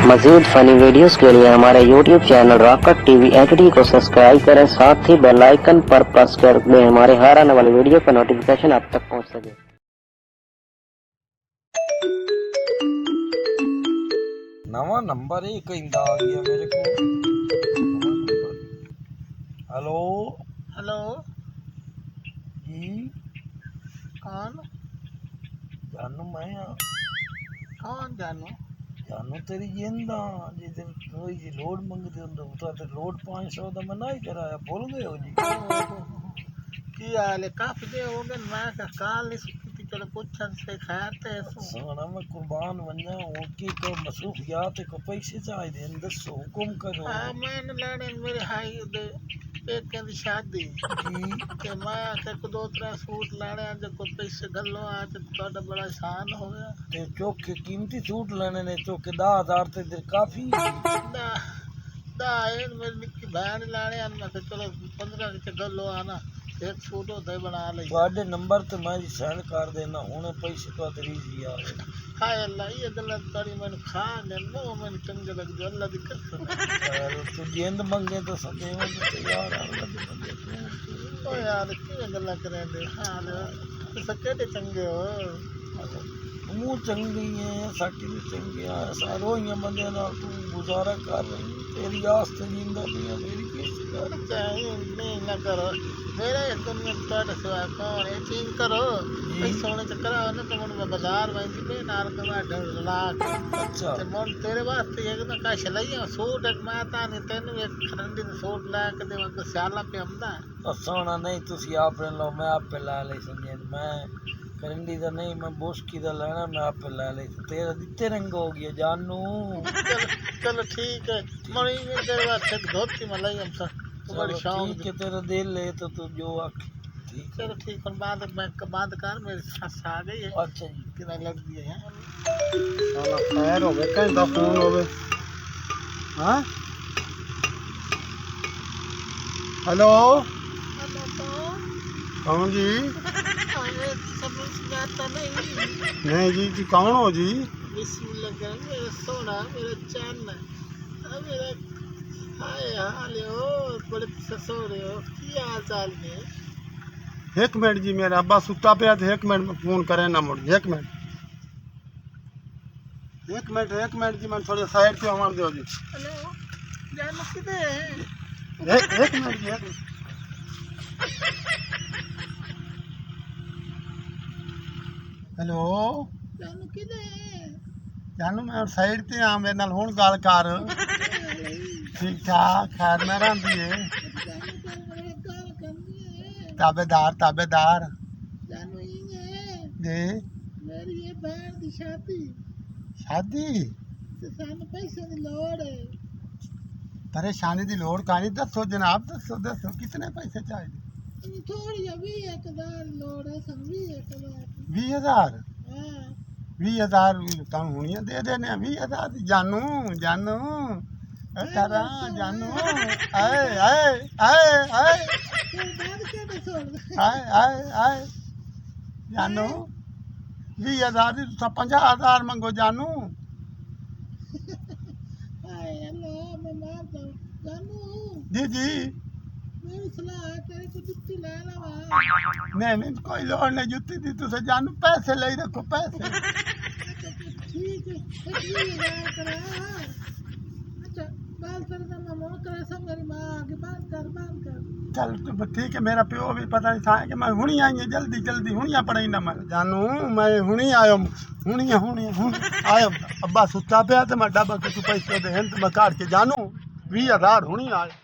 मज़ीद funny videos के लिए हमारे YouTube channel rocket TV HD को सब्सक्राइब करें, साथ ही बेल आइकन पर प्रेस कर दें हमारे हर आने वाली वीडियो का नोटिफिकेशन आप तक पहुंच सके। नवा नंबर ही कहंदा आ गया मेरे को। नवा नंबर। हेलो हेलो जी, कौन जानू मैं कौन जानू जानू तेरी जिंदा जिस रोई जी लोड मंगदे हुंदे तो ते लोड 500 दा मैं नहीं कराया भूल गए हो जी। की हाल है? काफी देर हो गए मैं काल नहीं सुती थी, चलो पूछन से खैर ते सोना मैं कुर्बान वन्या ओके को मसरूफ या ते को पैसे चाहिए दसो हुकुम करो मैंने लाने मेरे हाई दे पेके दी शादी जी। ते मैं आखे को 2-3 सूट लाने जो को पैसे गल्लो आज ਤੁਹਾਡਾ बड़ा आसान हो गया। ते चौके कीमती सूट लेने ने चौके 10,000 ते इधर काफी दा दा मेरी निक्की बहन लाने आन मैं चलो 15 के गल्लो आना एक सूट होता बना ले ਤੁਹਾਡੇ ਨੰਬਰ ਤੇ ਮੈਂ ਸੈਂਡ ਕਰ ਦੇਣਾ ਉਹਨੇ ਪੈਸੇ ਤੋਂ ਤੇਰੀ ਜੀ ਆ हाय अल्लाह ये गल्ला तारी मैंने खा ले नो मैंने चंगे लग गया अल्लाह दी कसम तू जिंद मंगे तो सदेवन तो तैयार अल्लाह दे बंदे ओ यार की गल्ला करे दे हाल सके दे चंगे हो मूंह चंगी है साकी भी चंगी है सारो ही बंदे नाल तू गुजारा कर रही तेरी आस ते जिंदा भी है मेरी कैसी कर चाहिए नहीं ना करो मेरा इस दुनिया में ਤੁਹਾਡੇ ਸਿਵਾ ਕੌਣ ਹੈ ਚੀਜ਼ ਕਰੋ ਇਹ ਸੋਨੇ ਚ ਕਰਾਓ ਨਾ ਤੇ ਮੈਂ ਬਾਜ਼ਾਰ ਵੈਂਦੀ ਪਈ ਨਾਲ ਕਮਾਡਾ ਲਾ ਅੱਛਾ ਤੇ ਮੋਨ ਤੇਰੇ ਵਾਸਤੇ ਇੱਕ ਨਾ ਕਸ਼ ਲਈਆਂ ਸੂਟ ਇੱਕ ਮੈਂ ਤਾਂ ਨਹੀਂ ਤੈਨੂੰ ਇੱਕ ਖਰੰਡੀ ਦਾ ਸੂਟ ਲੈ ਕੇ ਦੇਵਾਂ ਕੋ ਸਿਆਲਾ पे ਆਉਂਦਾ सोना नहीं तुसी आपने लो मैं आप पे ला ले समझे मैं करंडी का नहीं मैं बुस्की का लेना मैं आप पे ला ले तेरा दिते रंग हो गया जानू चलो ठीक है मरी में तेरे वास्ते एक धोती में लाई हम सब बड़ी शौक ठीक है तेरा दिल ले तो तू जो आख ठीक चलो ठीक है बाद कर मेरी सस आ गई है अच्छा जी कितना लग दिए हैं साला खैर होवे कहंदा फोन होवे हां हेलो कौन जी अरे सब जाता नहीं नहीं जी जी कौन हो जी बिस्मिल्लाह कर मेरा सोना मेरा चांद मेरा हाय हाल हो बड़े ससुर हो की हाल चाल ने एक मिनट जी मेरा अब्बा सुता पे तो एक मिनट में फोन करे ना मुड़ एक मिनट जी मैं थोड़े साइड पे हमार दो जी हेलो जान किधर है एक मिनट जी एक मिनट हेलो जान किधर है जानू मैं साइड ते आ मेरे नाल हुण गल कर ठीक ठाक खैर में रही है ताबेदार ताबेदार जानू ही है जी मेरी ये बहन की शादी शादी ते सानू पैसे की लोड़ है परेशानी की लोड़ कहानी दसो जनाब दसो दसो कितने पैसे चाहिए थोड़ी अभी 1,000 लोड़ है समझी 1,000 20,000 हाँ 20,000 तुम हुनिया दे देने 20,000 जानू जानू तारा जानू आए आए आए आए फिर बाद के छोड़ आए आए आए जानू 20,000 तो 50,000 मंगो जानू हाय अल्लाह मैं मार जाऊं जानू जी जी मेरी सलाह है तेरे को जुत्ती ले लवा नहीं कोई लोड़ नहीं जुत्ती दी तुझे जानू पैसे ले रखो पैसे ठीक है 20,000 करा अच्छा बाल कर मैं मोड़ करे सब मेरी माँ आगे बात कर चल तो ठीक है मेरा प्यो भी पता नहीं था कि मैं हुणी आई है जल्दी जल्दी हुणिया पड़ई ना मैं जानू मैं हुणी आयो हुणी आयो अब्बा सुता पे तो मैं डब्बा के तू पैसे दे तो मैं काट के जानू 20,000 हुणी आयो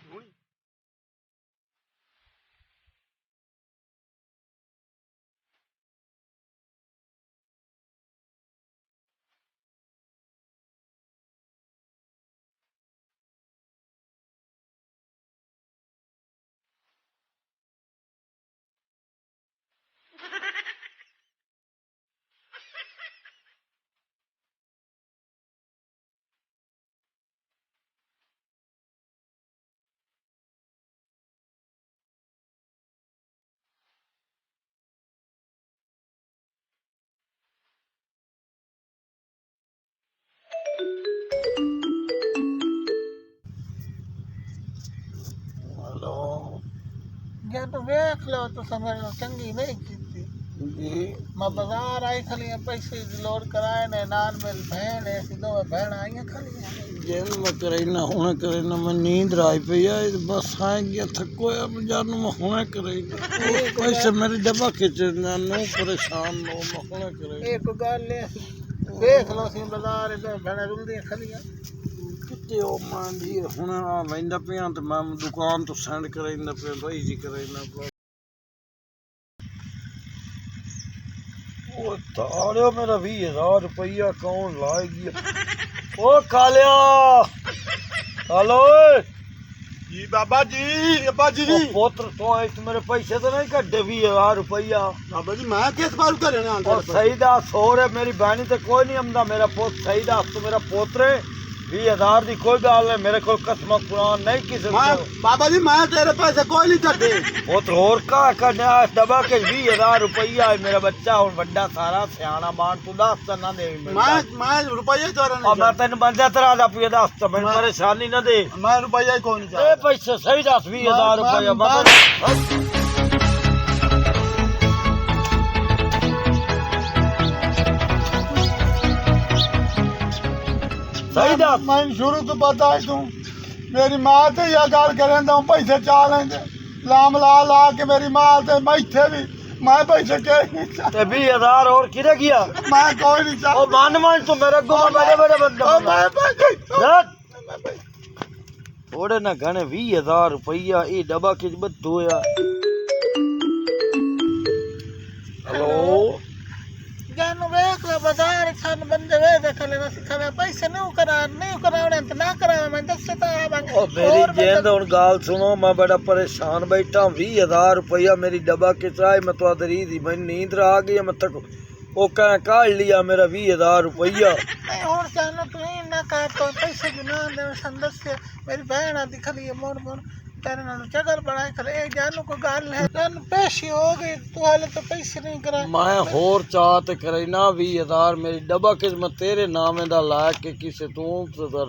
जब वेख लो तो समझ लो चंगी नहीं की जी मैं बाजार आई खली पैसे लोड कराए ने नान मिल बहन ऐसी दो बहन आई खली जेल में करेना हुने करेना मैं नींद आई पई है बस आए गया थको है मैं जानू मैं हुने करेगा पैसे मेरी डब्बा खींच जानू परेशान हो मैं हुने करेगा एक गल ले देख लो सी बाजार दो बहन रुलदी खली किते ओ मां जी हुने आ वेंदा पिया ते मैं दुकान तो सेंड करैंदा पे भाई जी करैना ओ ताड़ो मेरा 20,000 रुपया कौन लाएगी ओ कालिया हेलो जी बाबा जी ओ पुत्र तो इस मेरे पैसे तो नहीं कटे 20,000 रुपया बाबा जी मैं किस बार करे ना और सही दास हो रे मेरी बहनी तो कोई नहीं आमदा मेरा पोत सही दास तो मेरा पोत्र 20,000 दी कोई गाल नहीं मेरे को कसम कुरान नहीं किसी बाबा जी मैं तेरे पैसे कोई नहीं छे पुत्र और का करना दबा के 20,000 रुपया है मेरा बच्चा और बड़ा सारा सियाना मान तू दस ना दे मैं रुपया चोरा और मैं तेन बंदा तेरा दा पिया दस तो मैं परेशानी ना दे मैं रुपया कोई नहीं ए पैसे सही दस 20,000 रुपया सही दस मैं शुरू तो पता है तू मेरी मां ते या गल करेंदा पैसे चा लेंदे लाम ला ला के मेरी मां ते मैं इथे भी मैं पैसे के ते 20,000 और किरे किया मैं कोई नहीं चाह ओ मान तू मेरे गो बड़े बड़े बंदे थोड़े ना घने 20,000 रुपया ये डब्बा किस बद्दो या हेलो जानू वेख लो बाजार सन बंदे वे देख ले सिखा पैसे नहीं कराने तो ना करावे मैं दस से ओ मेरी जेंद हुन गाल सुनो मैं बड़ा परेशान बैठा 20,000 रुपया मेरी डब्बा किचराई मैं तो अदरी दी मैं नींद आ गई मैं तक ओ कह काट लिया मेरा 20,000 रुपया नहीं और जानू तू ना कर तो पैसे गिना दे संदर से मेरी बहन आदि खली मोर मोर तेरे नाल चगल बनाए खले एक जानू को गाल है जानू पैसे हो गए तू हाले तो पैसे नहीं करा मैं होर चाहत करे ना 20,000 मेरी डब्बा किस मैं तेरे नामे दा ला के किसे तू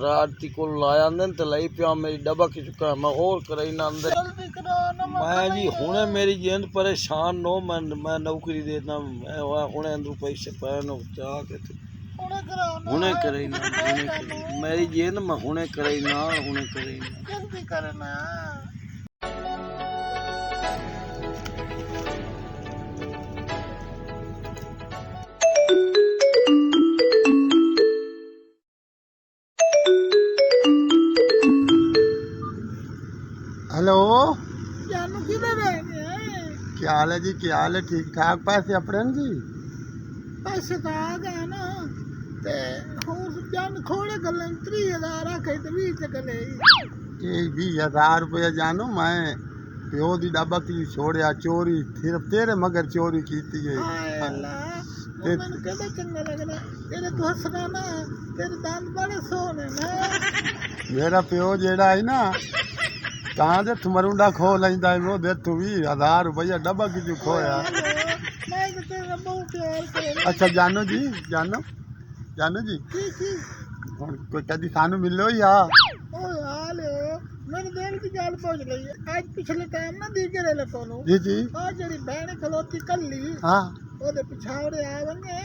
राती को लाया ने ते लई पिया मेरी डब्बा किस का मैं होर करे ना अंदर जल्दी करो ना मैं जी हुने मेरी जेंद परेशान नो मैं नौकरी देना मैं हुने अंदर पैसे पैनो चाह के हुने करे ना मेरी जेंद में हुने करे ना जल्दी करना हेलो जानू किधर है क्या हाल है जी क्या हाल है ठीक ठाक पैसे अपने जी पैसे तो आ गए ना ते होर जान खोड़े गल्ले 30,000 आखे ते 20 च गले ये 20,000 रुपया जानू मैं प्यो दी डब्बा की छोड़िया चोरी सिर्फ तेरे मगर चोरी की है हाय अल्लाह मैंने कहता चंगा लगना तेरे तो हंसना ना तेरे दांत बड़े सोने ना मेरा प्यो जेड़ा है ना कहाँ दे मरुंडा खो लेंदा है वो दे तू 20,000 रुपया डब्बा की जो खोया मैं तो तेरा बहुत प्यार करना अच्छा जानू जी कोई कदी सानू मिलो या ओ हाल मैंने देर की गल पहुंच गई आज पिछले टाइम ना दी के रेले कोलो जी जी आ जड़ी बहन खलोती कल्ली हाँ ओदे पिछावड़े आवेंगे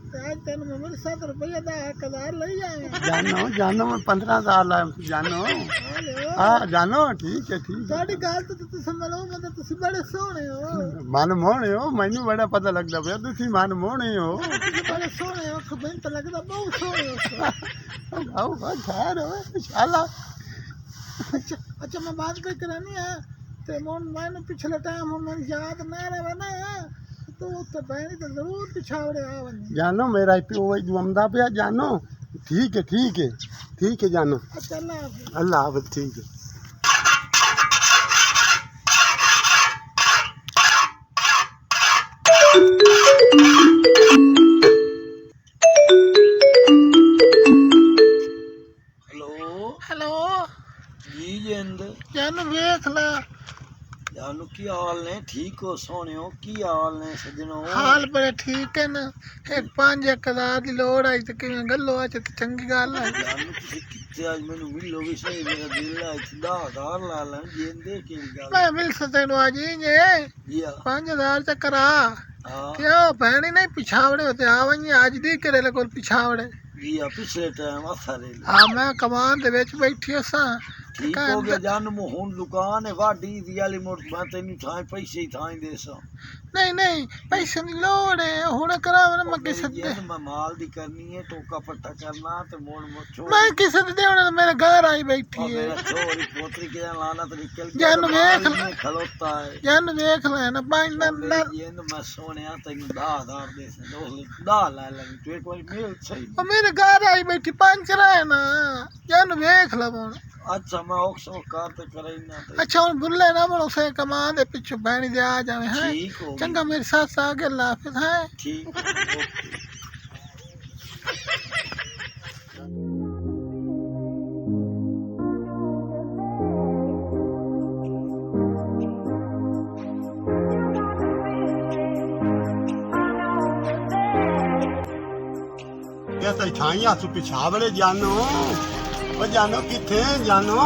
ते आज तेन में मेरे 7 रुपया दा 1,000 लई आवे जानो मैं 15,000 लाया जानो हाँ जानो ठीक है साडी गल तो तू समझ लो मतलब तुसी बड़े सोहणे हो मन मोहने हो मैनू बड़ा पता लगदा पिया तुसी मन मोहने हो बड़े सोहणे हो खबन तो लगदा बहुत सोहणे हो आओ खैर हो इंशाल्लाह अच्छा मैं बात कोई करानी है ते मोन मैंने पिछले टाइम मन याद ना रहे ना तो बहनी तो जरूर पिछावड़े आवन जानो मेरा प्यो दुमदा पिया जानो ठीक है जानो अच्छा अल्लाह हाफिज़ ठीक है हेलो जी जेंद जान वेख ला जानू की हाल ने ठीक हो सोनियो की हाल ने सजनो हाल बड़े ठीक है ना एक 5,000 की लोड़ आई तो किवें गल्लो आ ते चंगी गल है जानू तुसी कित्ते आज मैनू मिलो भी सही मेरा दिल है 10,000 ला लन जेंदे की गल मैं मिल सकते नो आज ही जे जी 5,000 च करा हां क्यों भैनी नहीं पिछावड़े होते आवई आज दी करे कोल पिछावड़े जी पिछले टाइम असरे हाँ मैं कमान दे विच बैठी असां ठीक हो गया जानू मो हुन दुकान है वाडी दी वाली मोट मैं तेनू थाई पैसे ही थाई देसा नहीं नहीं पैसे की लोड़ है हुण करा मैं किसे दे मैं माल दी करनी है टोका पट्टा करना ते मोड़ मोड़ मैं किसे दे देना मेरे घर आई बैठी है मेरा छोरी पोतरी के लाना तो निकल जान देख खलोता है जान देख ले ना पांच ना ये मैं सोने तेनू 10,000 दे से 10 ला लगी तू एक बार मिल सही ओ मेरे घर आई बैठी पंचर है ना जान देख ले हुण अच्छा मैं ऑक्सो कार ते करे ना अच्छा हुण बुल्ले ना बनो से कमान दे पिछू बहनी दे आ जावे हैं ठीक हो चंगा मेरी सास आगे लाफिज है ठीक ओके कहते छाइया तू पिछावड़े जानो वो जानो किथे जानो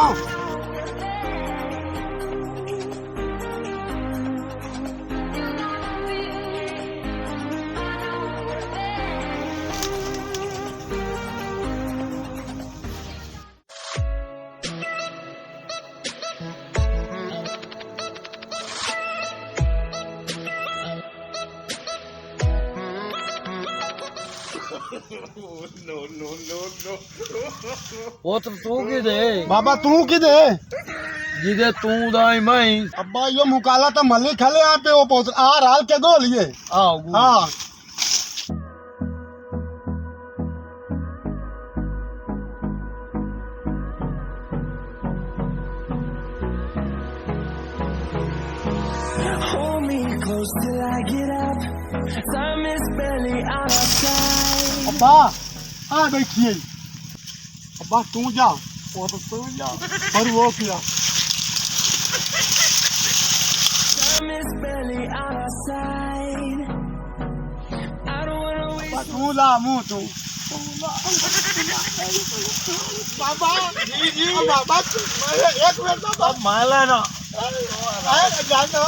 वो तो तू की दे बाबा तू किधे जिदे तू दाई मैं अब्बा यो मुकाला तो मल्ली खले यहाँ पे वो पहुंच आ राल के दो लिए आओ हाँ Hold me close till I get up. Time is barely on our side. अब्बा आ बैठिए अब्बा तू जा वो तो तू जा और वो किया Time is barely on our side. I don't wanna waste. अब्बा तू ला मुँह तू बाबा जी जी बाबा एक मिनट बाबा माला ना जानो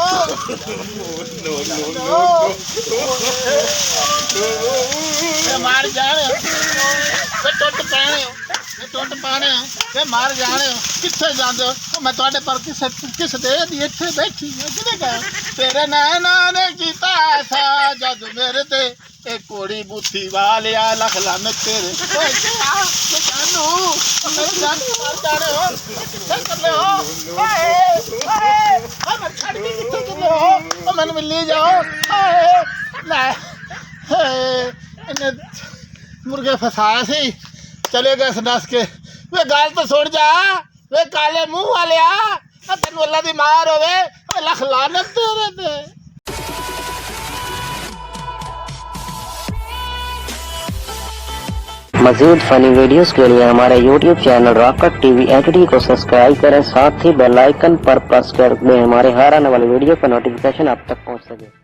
मार जाने टुट पाने वे मार जाने किथे जाते हो मैं ਤੁਹਾਡੇ पर किस दे दी इथे बैठी किने कहा तेरे नैना ने कीता ऐसा जद मेरे ते एक कोड़ी बुद्धि वाले आ लख लन तेरे ओए जानो मेरे जान मार जाने हो किथे कर ले हो ओए हम छड़ के किथे कर ले हो ओ मैंने मिल जाओ ले इन्हें मुर्गे फसाया सी चले गए दस के वे गाल तो छोड़ जा वे काले मुंह वाले आ तेन अल्लाह दी मार होवे लख लानत तेरे ते मज़ीद फ़नी वीडियोस के लिए हमारे YouTube channel rocket TV HD को सब्सक्राइब करें, साथ ही बेल आइकन पर प्रेस कर दें हमारे हर आने वाली वीडियो का नोटिफिकेशन आप तक पहुंच सके।